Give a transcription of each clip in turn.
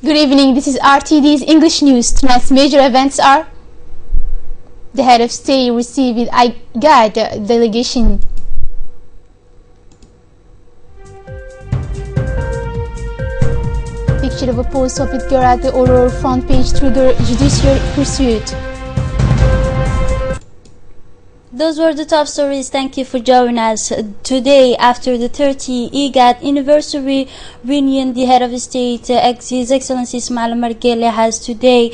Good evening, this is RTD's English News. Tonight's major events are: the head of state received IGAD delegation. Picture of a post-opit girl at the Aurora front page trigger judicial pursuit. Those were the top stories. Thank you for joining us today. After the 30th IGAD anniversary reunion, the head of state, His Excellency Ismail Margele, has today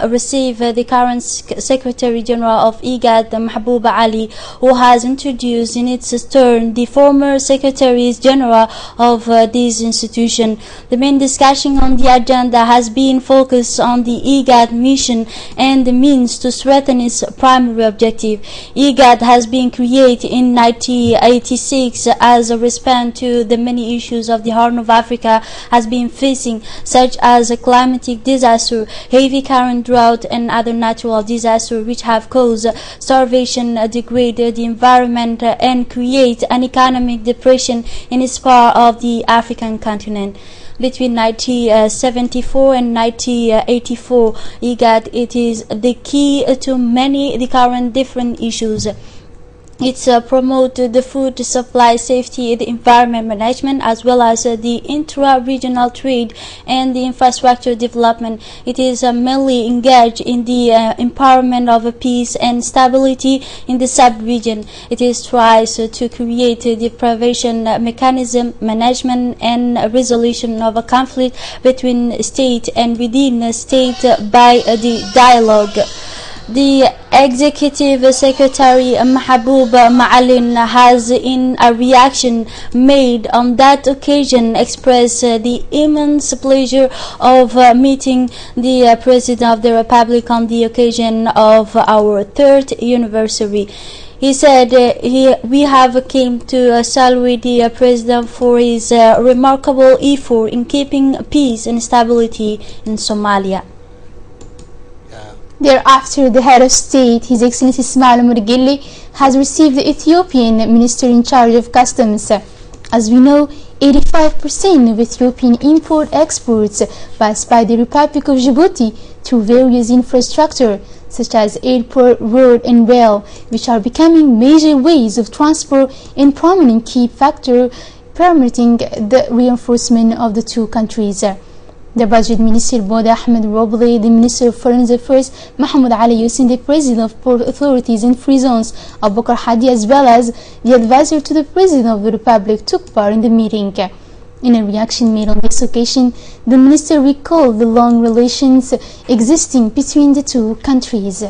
received the current Secretary General of IGAD, Mahbouba Ali, who has introduced in its turn the former Secretary General of this institution. The main discussion on the agenda has been focused on the IGAD mission and the means to strengthen its primary objective. IGAD has been created in 1986 as a response to the many issues of the Horn of Africa has been facing, such as a climatic disaster, heavy current, drought, and other natural disasters which have caused starvation, degrade the environment, and create an economic depression in its part of the African continent. Between 1974 and 1984, IGAD, it is the key to many the current different issues. It's promote the food supply safety, the environment management, as well as the intra-regional trade and the infrastructure development. It is mainly engaged in the empowerment of peace and stability in the sub-region. It is tries to create the prevention mechanism, management and resolution of a conflict between state and within the state by the dialogue. The Executive Secretary Mahbouba Maalin has, in a reaction made on that occasion, expressed the immense pleasure of meeting the President of the Republic on the occasion of our 3rd anniversary. He said we have came to salute the President for his remarkable effort in keeping peace and stability in Somalia. Thereafter, the head of state, His Excellency Ismail Margele, has received the Ethiopian minister in charge of customs. As we know, 85% of Ethiopian import-exports pass by the Republic of Djibouti through various infrastructure, such as airport, road and rail, which are becoming major ways of transport and prominent key factor permitting the reinforcement of the two countries. The Budget Minister Boda Ahmed Roble, the Minister of Foreign Affairs Mahmoud Ali Yusuf, the President of Port Authorities and Free Zones Abubakar Hadi, as well as the advisor to the President of the Republic, took part in the meeting. In a reaction made on this occasion, the Minister recalled the long relations existing between the two countries.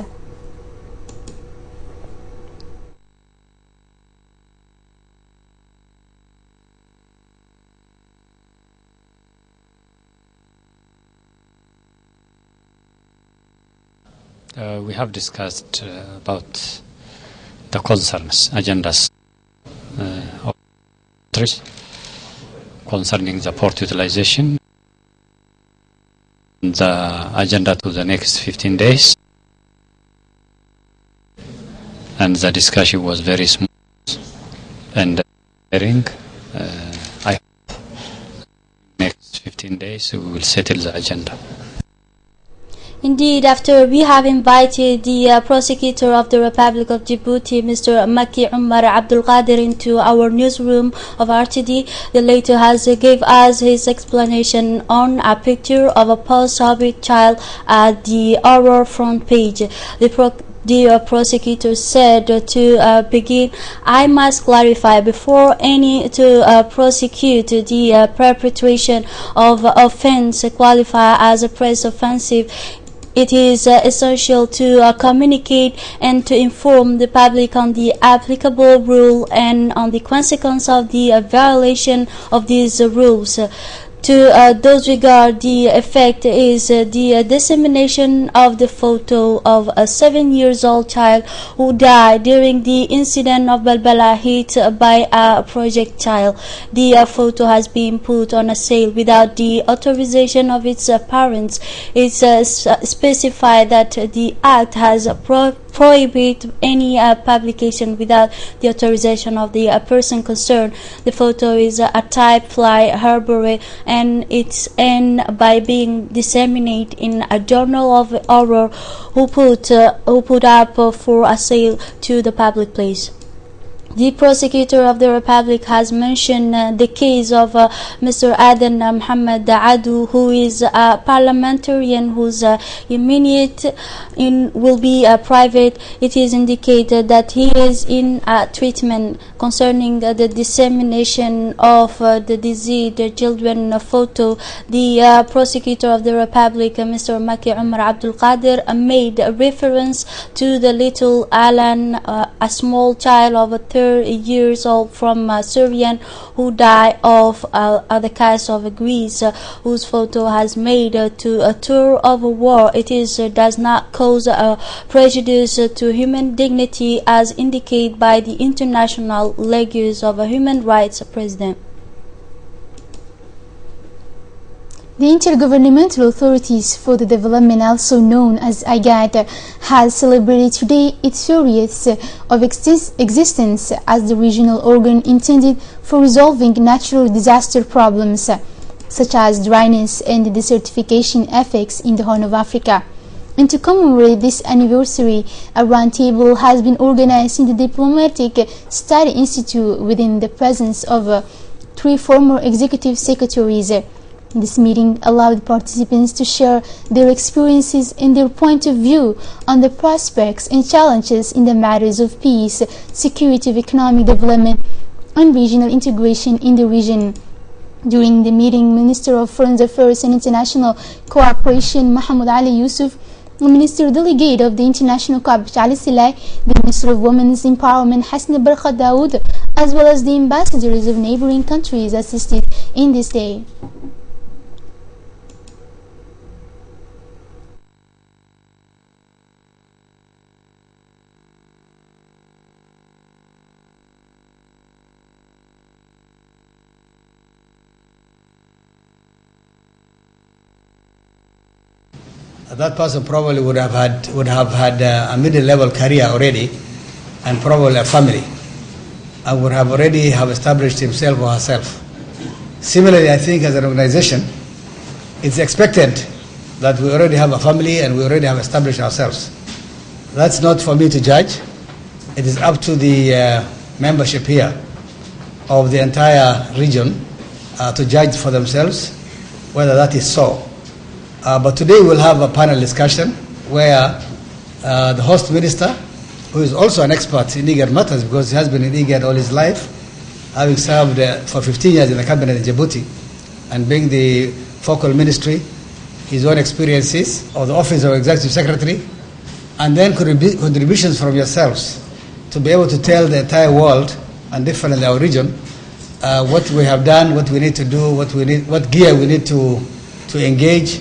We have discussed about the concerns, agendas of countries concerning the port utilization, the agenda to the next 15 days, and the discussion was very smooth and caring. I hope next 15 days we will settle the agenda. Indeed, after we have invited the prosecutor of the Republic of Djibouti, Mr. Maki Umar Abdul Qadir, into our newsroom of RTD, the latter has gave us his explanation on a picture of a post-opit child at the Aurora front page. The prosecutor said to begin, I must clarify before any to prosecute the perpetration of offense qualify as a press offensive. It is essential to communicate and to inform the public on the applicable rule and on the consequence of the violation of these rules. To those regard, the effect is the dissemination of the photo of a 7-year-old child who died during the incident of Balbala hit by a projectile. The photo has been put on a sale without the authorization of its parents. It's specified that the act has prohibit any publication without the authorization of the person concerned. The photo is a type fly herbory and its end by being disseminated in a journal of horror who put up for a sale to the public place. The prosecutor of the Republic has mentioned the case of Mr. Aden Muhammad Adu, who is a parliamentarian whose immunity will be private. It is indicated that he is in treatment concerning the dissemination of the deceased children photo. The prosecutor of the Republic, Mr. Maki Umar Abdul Qadir, made reference to the little Alan, a small child of 30 years old from Syrian who died of the case of Greece, whose photo has made to a tour of war. It does not cause prejudice to human dignity as indicated by the international legacy of human rights president. The Intergovernmental Authorities for the Development, also known as IGAD, has celebrated today its 30th of existence as the regional organ intended for resolving natural disaster problems, such as dryness and the desertification effects in the Horn of Africa. And to commemorate this anniversary, a roundtable has been organized in the Diplomatic Study Institute within the presence of 3 former executive secretaries. This meeting allowed participants to share their experiences and their point of view on the prospects and challenges in the matters of peace, security, economic development, and regional integration in the region. During the meeting, Minister of Foreign Affairs and International Cooperation Mahmoud Ali Yusuf, the Minister Delegate of the International Cooperation Ali Silay, the Minister of Women's Empowerment Hasna Barkha Dawood, as well as the ambassadors of neighboring countries assisted in this day. That person probably would have had a middle-level career already, and probably a family, and would have already established himself or herself. Similarly, I think as an organization, it's expected that we already have a family and we already have established ourselves. That's not for me to judge. It is up to the membership here of the entire region to judge for themselves whether that is so. But today we'll have a panel discussion where the host minister, who is also an expert in IGAD matters because he has been in IGAD all his life, having served for 15 years in the cabinet in Djibouti and being the focal ministry, his own experiences of the office of executive secretary, and then contributions from yourselves to be able to tell the entire world and definitely our region what we have done, what we need to do, what gear we need to engage,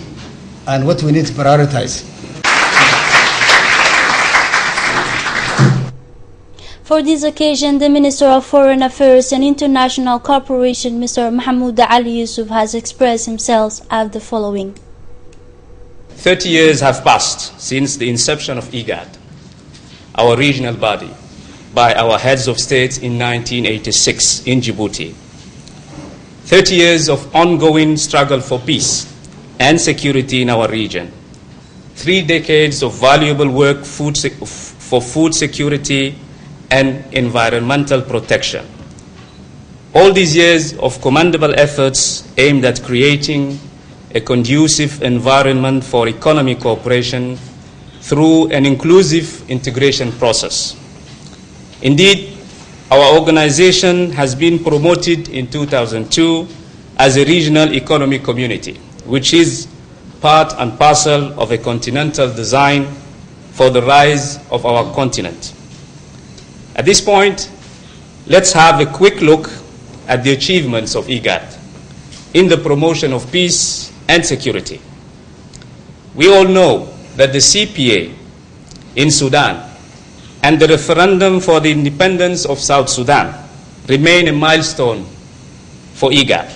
and what we need to prioritize. For this occasion, the Minister of Foreign Affairs and International Cooperation, Mr. Mahmoud Ali Yusuf, has expressed himself as the following. 30 years have passed since the inception of IGAD, our regional body, by our heads of state in 1986 in Djibouti. 30 years of ongoing struggle for peace and security in our region. 3 decades of valuable work for food security and environmental protection. All these years of commendable efforts aimed at creating a conducive environment for economic cooperation through an inclusive integration process. Indeed, our organization has been promoted in 2002 as a regional economic community, which is part and parcel of a continental design for the rise of our continent. At this point, let's have a quick look at the achievements of IGAD in the promotion of peace and security. We all know that the CPA in Sudan and the referendum for the independence of South Sudan remain a milestone for IGAD.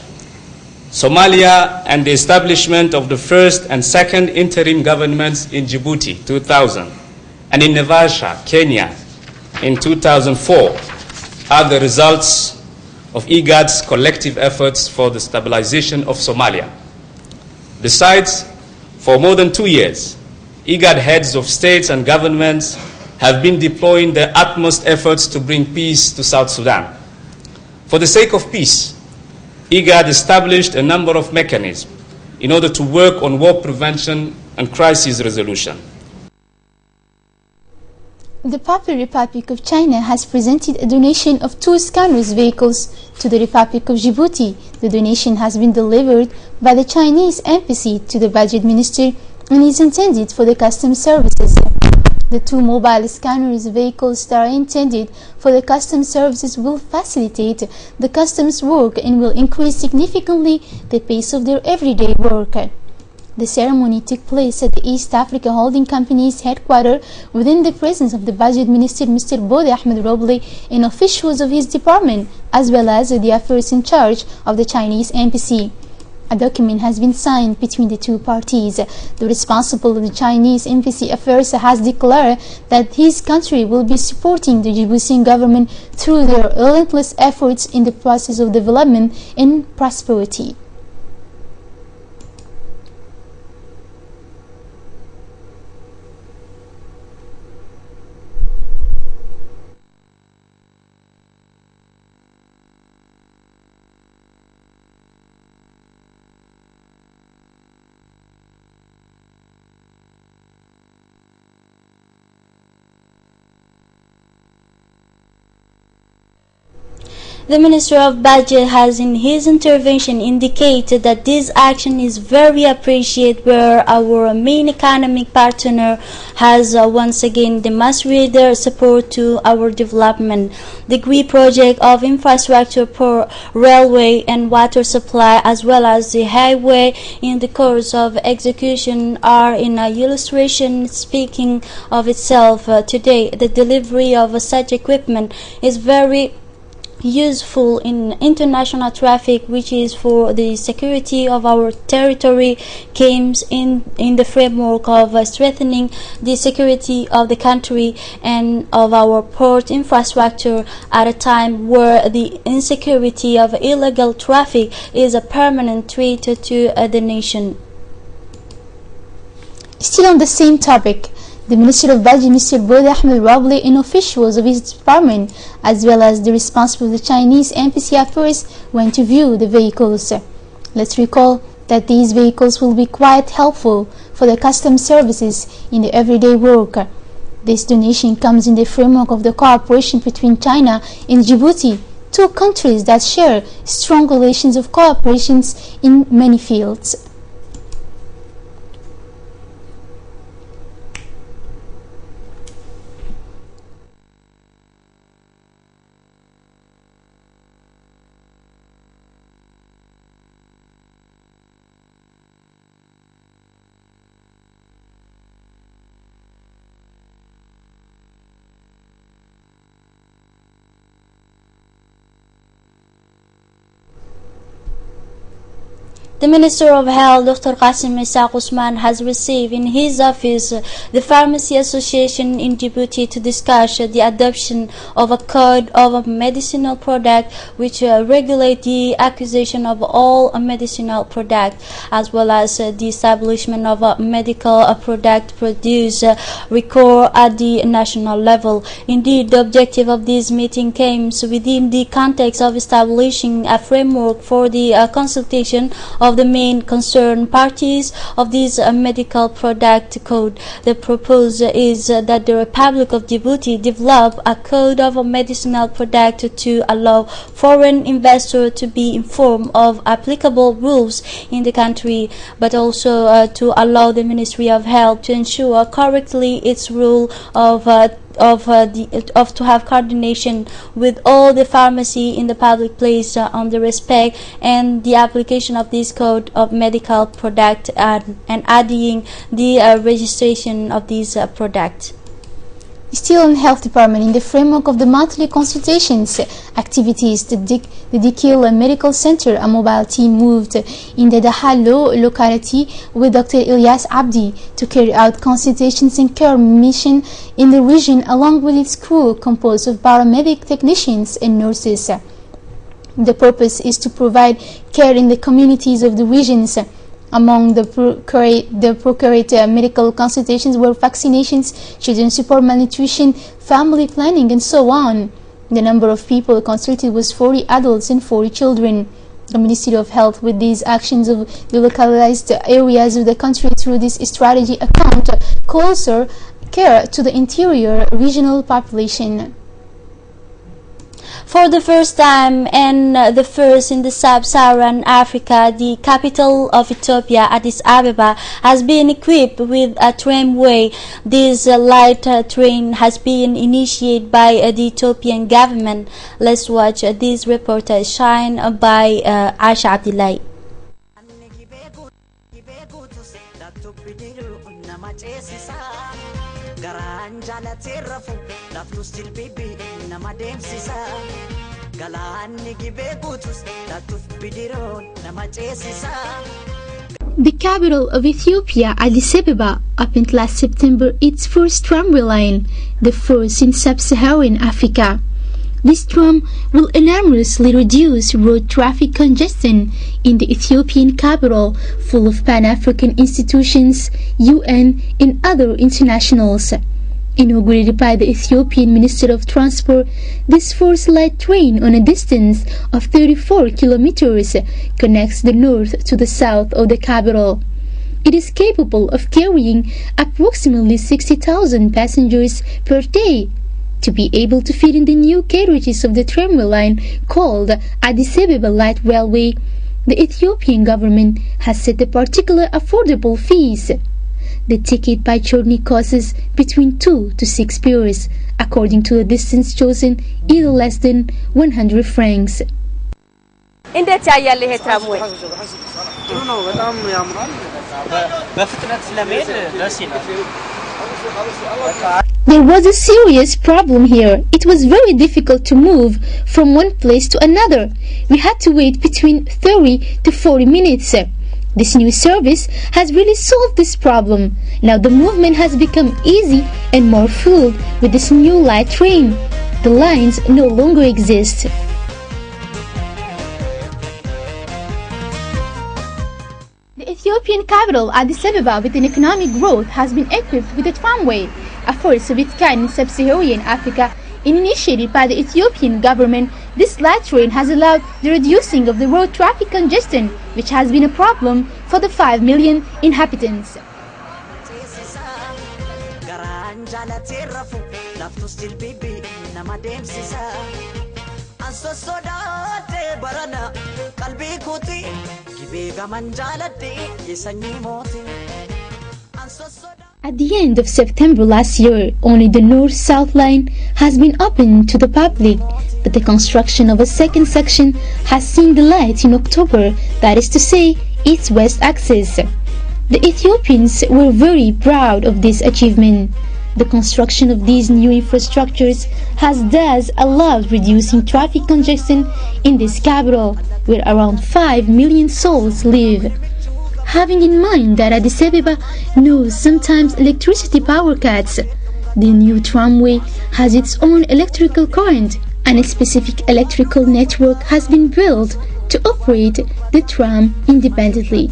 Somalia and the establishment of the first and second interim governments in Djibouti, 2000, and in Naivasha, Kenya, in 2004, are the results of IGAD's collective efforts for the stabilization of Somalia. Besides, for more than 2 years, IGAD heads of states and governments have been deploying their utmost efforts to bring peace to South Sudan. For the sake of peace, IGAD established a number of mechanisms in order to work on war prevention and crisis resolution. The Popular Republic of China has presented a donation of 2 scanners vehicles to the Republic of Djibouti. The donation has been delivered by the Chinese embassy to the budget minister and is intended for the customs services. The 2 mobile scanners vehicles that are intended for the customs services will facilitate the customs work and will increase significantly the pace of their everyday work. The ceremony took place at the East Africa Holding Company's headquarters within the presence of the Budget Minister Mr. Bode Ahmed Roble and officials of his department, as well as the affairs in charge of the Chinese embassy. A document has been signed between the 2 parties. The responsible of the Chinese embassy affairs has declared that his country will be supporting the Djiboutian government through their relentless efforts in the process of development and prosperity. The Minister of Budget has in his intervention indicated that this action is very appreciated, where our main economic partner has once again demonstrated their support to our development. The GRI project of infrastructure for railway and water supply, as well as the highway in the course of execution, are in a illustration speaking of itself. Today, the delivery of such equipment is very useful in international traffic, which is for the security of our territory, comes in the framework of strengthening the security of the country and of our port infrastructure at a time where the insecurity of illegal traffic is a permanent threat to the nation. Still on the same topic, the Minister of Budget, Mr. Bode Ahmed Roble, and officials of his department, as well as the responsible of the Chinese embassy affairs, went to view the vehicles. Let's recall that these vehicles will be quite helpful for the customs services in the everyday work. This donation comes in the framework of the cooperation between China and Djibouti, 2 countries that share strong relations of cooperation in many fields. The Minister of Health, Dr. Qasim Isaq Usman, has received in his office the Pharmacy Association in Djibouti to discuss the adoption of a code of medicinal product which regulate the acquisition of all medicinal product, as well as the establishment of a medical product produce record at the national level. Indeed, the objective of this meeting came within the context of establishing a framework for the consultation of the main concerned parties of this medical product code. The proposal is that the Republic of Djibouti develop a code of medicinal product to allow foreign investors to be informed of applicable rules in the country, but also to allow the Ministry of Health to ensure correctly its rule of to have coordination with all the pharmacy in the public place on the respect and the application of this code of medical product and adding the registration of these products. Still in Health Department, in the framework of the monthly consultations activities, the Dikil Medical Center, a mobile team moved in the Dahalo locality with Dr. Ilyas Abdi to carry out consultations and care mission in the region, along with its crew composed of paramedic technicians and nurses. The purpose is to provide care in the communities of the regions. Among the procured medical consultations were vaccinations, children's support, malnutrition, family planning, and so on. The number of people consulted was 40 adults and 40 children. The Ministry of Health, with these actions of the localized areas of the country through this strategy, account closer care to the interior regional population. For the first time and the first in the sub-Saharan Africa, the capital of Ethiopia, Addis Ababa, has been equipped with a tramway. This light train has been initiated by the Ethiopian government. Let's watch this reportage shine by Aisha Abdullah. The capital of Ethiopia, Addis Ababa, opened last September its first tramway line, the first in sub-Saharan Africa. This tram will enormously reduce road traffic congestion in the Ethiopian capital, full of Pan-African institutions, UN, and other internationals. Inaugurated by the Ethiopian Minister of Transport, this first light train on a distance of 34 kilometers connects the north to the south of the capital. It is capable of carrying approximately 60,000 passengers per day. To be able to fit in the new carriages of the tramway line called Addis Ababa Light Railway, the Ethiopian government has set a particular affordable fees. The ticket by journey costs between 2 to 6 pairs, according to the distance chosen, either less than 100 francs. እንዴት ያያለ ይሄ ትራምዌይ ጥሩ ነው በጣም ያምራል በፍጥነት ለመሄድ ደስ ይላል There was a serious problem here. It was very difficult to move from one place to another. We had to wait between 30 to 40 minutes. This new service has really solved this problem. Now the movement has become easy and more fluid with this new light train. The lines no longer exist. The Ethiopian capital, Addis Ababa, with an economic growth, has been equipped with a tramway, a first of its kind in sub-Saharan Africa. Initiated by the Ethiopian government, this light train has allowed the reducing of the road traffic congestion, which has been a problem for the 5 million inhabitants. At the end of September last year, only the north-south line has been opened to the public, but the construction of a second section has seen the light in October, that is to say, its west axis. The Ethiopians were very proud of this achievement. The construction of these new infrastructures has thus allowed reducing traffic congestion in this capital, where around 5 million souls live. Having in mind that Addis Ababa knows sometimes electricity power cuts, the new tramway has its own electrical current, and a specific electrical network has been built to operate the tram independently.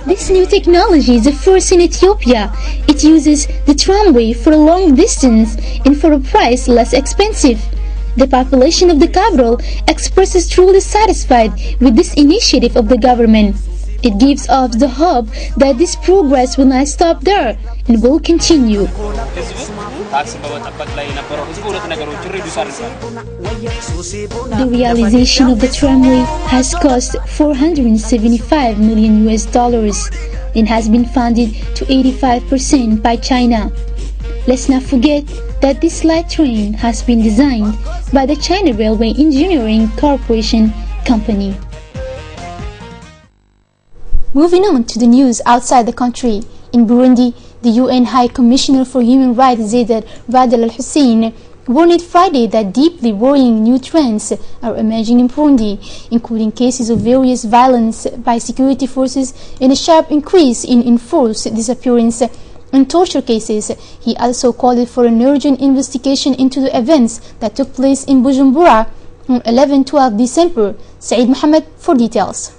This new technology is the first in Ethiopia. It uses the tramway for a long distance and for a price less expensive. The population of the capital expresses truly satisfied with this initiative of the government. It gives us the hope that this progress will not stop there and will continue. The realization of the tramway has cost $475 million and has been funded to 85% by China. Let's not forget that this light train has been designed by the China Railway Engineering Corporation Company. Moving on to the news outside the country. In Burundi, the UN High Commissioner for Human Rights, Zeid Ra'ad al-Hussein, warned Friday that deeply worrying new trends are emerging in Burundi, including cases of various violence by security forces and a sharp increase in enforced disappearance in torture cases. He also called for an urgent investigation into the events that took place in Bujumbura on 11-12 December. Saeed Mohammed for details.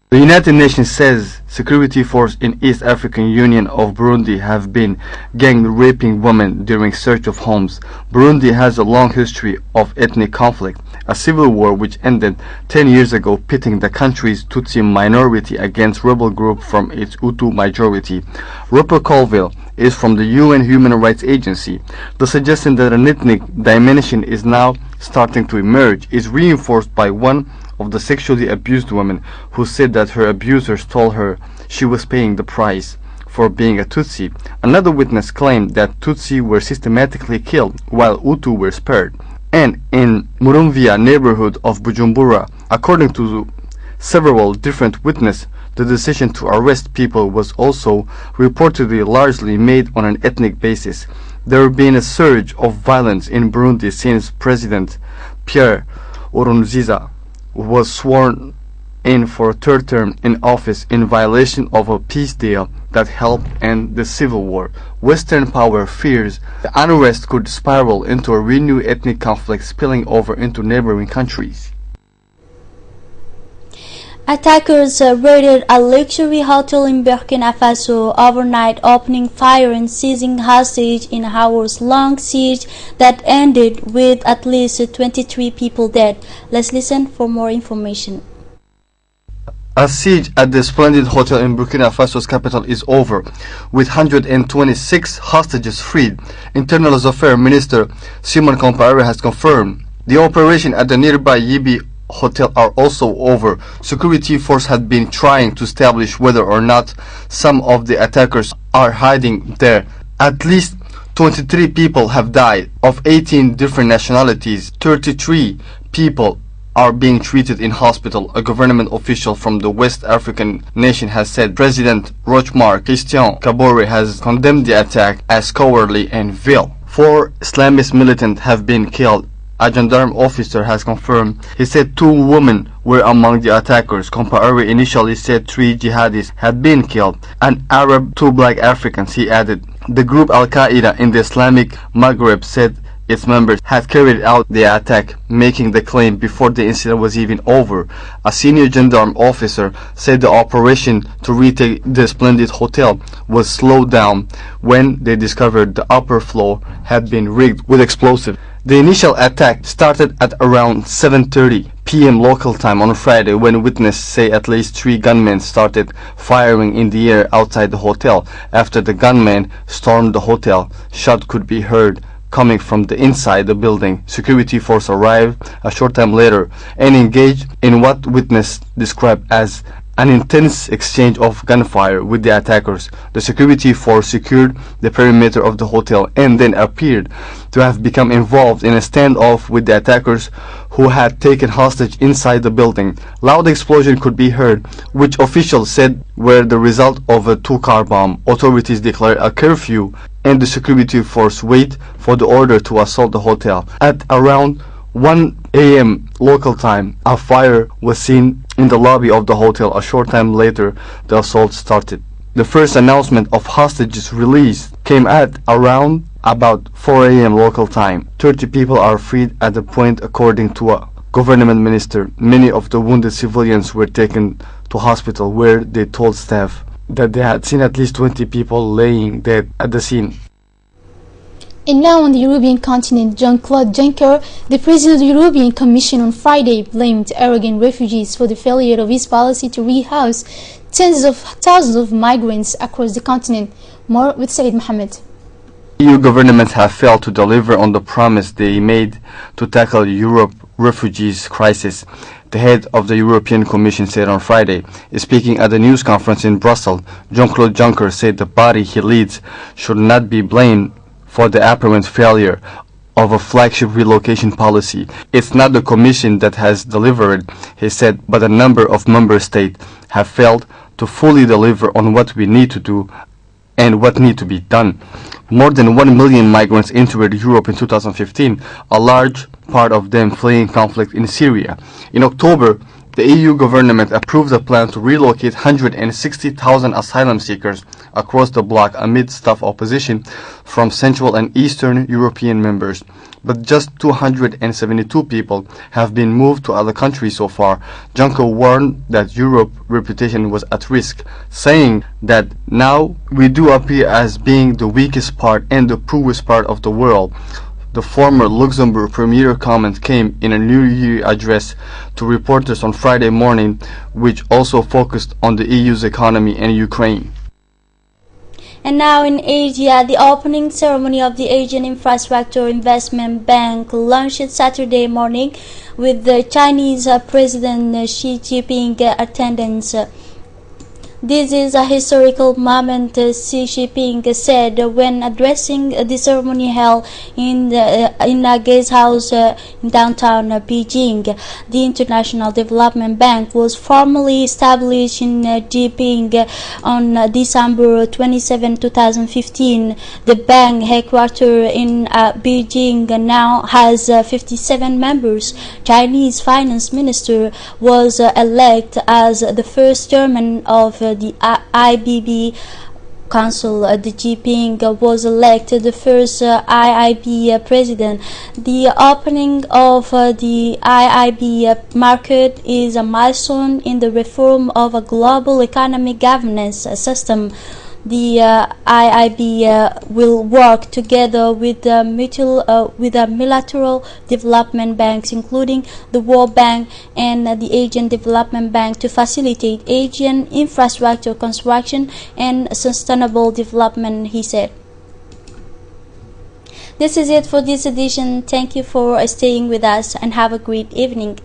The United Nations says security forces in East African Union of Burundi have been gang raping women during search of homes. Burundi has a long history of ethnic conflict, a civil war which ended 10 years ago, pitting the country's Tutsi minority against rebel group from its Hutu majority. Rupert Colville is from the UN Human Rights Agency. The suggestion that an ethnic dimension is now starting to emerge is reinforced by one of the sexually abused women who said that her abusers told her she was paying the price for being a Tutsi. Another witness claimed that Tutsi were systematically killed while Hutu were spared. And in Murumvia neighborhood of Bujumbura, according to several different witnesses, the decision to arrest people was also reportedly largely made on an ethnic basis. There has been a surge of violence in Burundi since President Pierre Nkurunziza was sworn in for a third term in office in violation of a peace deal that helped end the civil war. Western power fears the unrest could spiral into a renewed ethnic conflict spilling over into neighboring countries. Attackers raided a luxury hotel in Burkina Faso overnight, opening fire and seizing hostage in an hours-long siege that ended with at least 23 people dead. Let's listen for more information. A siege at the splendid hotel in Burkina Faso's capital is over, with 126 hostages freed. Internal Affairs Minister Simon Compaoré has confirmed. The operation at the nearby Yibi hotel are also over. Security forces had been trying to establish whether or not some of the attackers are hiding there. At least 23 people have died. Of 18 different nationalities, 33 people are being treated in hospital, a government official from the West African nation has said. President Rochmar Christian Kabore has condemned the attack as cowardly and vile. 4 Islamist militants have been killed. A gendarme officer has confirmed. He said 2 women were among the attackers. Compaoré initially said 3 jihadis had been killed, an Arab, 2 black Africans, he added. The group Al-Qaeda in the Islamic Maghreb said its members had carried out the attack, making the claim before the incident was even over. A senior gendarme officer said the operation to retake the splendid hotel was slowed down when they discovered the upper floor had been rigged with explosives. The initial attack started at around 7:30 p.m. local time on Friday, when witnesses say at least 3 gunmen started firing in the air outside the hotel. After the gunmen stormed the hotel, shots could be heard coming from the inside the building. Security force arrived a short time later and engaged in what witnesses described as an intense exchange of gunfire with the attackers. The security force secured the perimeter of the hotel and then appeared to have become involved in a standoff with the attackers who had taken hostage inside the building. Loud explosions could be heard, which officials said were the result of a 2-car bomb. Authorities declared a curfew and the security force wait for the order to assault the hotel. At around 1 a.m. local time, a fire was seen in the lobby of the hotel. A short time later, the assault started. The first announcement of hostages released came at around about 4 a.m. local time. 30 people are freed at the point, according to a government minister. Many of the wounded civilians were taken to hospital, where they told staff that they had seen at least 20 people laying dead at the scene. And now on the European continent, Jean-Claude Juncker, the President of the European Commission, on Friday blamed arrogant refugees for the failure of his policy to rehouse tens of thousands of migrants across the continent. More with Saeed Mohammed. EU governments have failed to deliver on the promise they made to tackle Europe's refugees crisis. The head of the European Commission said on Friday, speaking at the news conference in Brussels. Jean-Claude Juncker said the body he leads should not be blamed for the apparent failure of a flagship relocation policy. It's not the Commission that has delivered, he said, but a number of member states have failed to fully deliver on what we need to do and what need to be done. More than 1 million migrants entered Europe in 2015, a large part of them fleeing conflict in Syria. In October, The EU government approved a plan to relocate 160,000 asylum seekers across the bloc amid tough opposition from Central and Eastern European members. But just 272 people have been moved to other countries so far. Juncker warned that Europe's reputation was at risk, saying that now we do appear as being the weakest part and the poorest part of the world. The former Luxembourg Premier comment came in a New Year address to reporters on Friday morning, which also focused on the EU's economy and Ukraine. And now in Asia, the opening ceremony of the Asian Infrastructure Investment Bank launched Saturday morning with the Chinese President Xi Jinping attendance. This is a historical moment, Xi Jinping said when addressing the ceremony held in a guest house in downtown Beijing. The International Development Bank was formally established in Beijing on December 27, 2015. The bank, headquartered in Beijing, now has 57 members. Chinese Finance Minister was elected as the first chairman of the IIB Council. The Jinping was elected the first IIB president. The opening of the IIB market is a milestone in the reform of a global economic governance system. The IIB will work together with multilateral development banks, including the World Bank and the Asian Development Bank, to facilitate Asian infrastructure construction and sustainable development, he said. This is it for this edition. Thank you for staying with us and have a great evening.